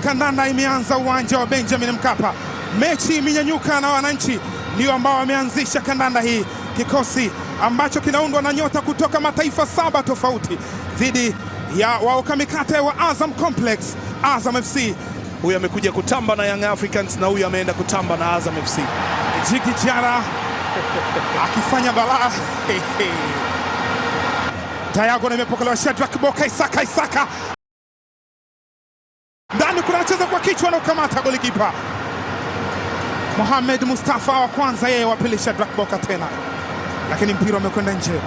kandanda imeanza uwanja wa Benjamin Mkapa. Mechi imenyanyuka na wananchi ndio ambao wameanzisha kandanda hii. Kikosi ambacho kinaundwa na nyota kutoka mataifa 7 tofauti dhidi ya waokamikate wa Azam Complex, Azam FC. Huyu amekuja kutamba na Young Africans na huyu ameenda kutamba na Azam FC. Jiki Jara akifanya balaa. Diagonal imepokelewa Shadrack Boka Isaka. Ndani kunacheza kwa kichwa na ukamata golikipa Mohamed Mustafa wa kwanza, yeye wa pili Shadrack Boka tena, lakini mpira umekwenda nje.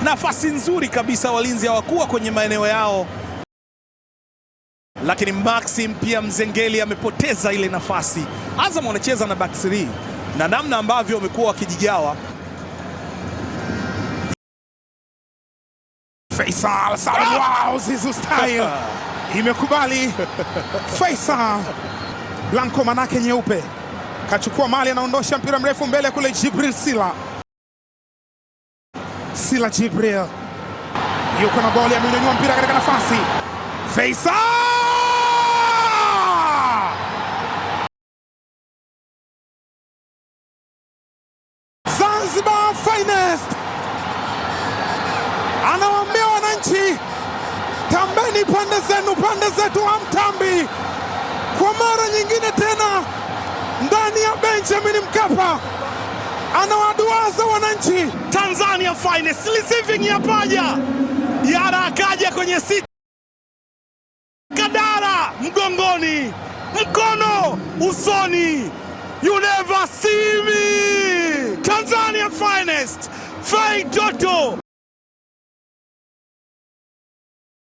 Nafasi nzuri kabisa, walinzi hawakuwa kwenye maeneo yao, lakini Maxim pia Mzengeli amepoteza ile nafasi. Azam wanacheza na back 3 na namna ambavyo wamekuwa wakijigawa. Faisal Salum, wow, Zizu style imekubali. Faisal Blanco manake nyeupe kachukua mali, anaondosha mpira mrefu mbele kule. Jibril Sila Jibril yuko na boli, amenyanyua mpira katika nafasi. Faisal Zanzibar finest anawaambia wananchi, tambeni pande zenu, pande zetu hamtambi. Kwa mara nyingine tena ndani ya Benjamin Mkapa anawaduaza wananchi. Tanzania finest receiving ya paja, Yara akaja kwenye sita, Kadara mgongoni, mkono usoni. You never see me. Tanzania finest Fei Toto.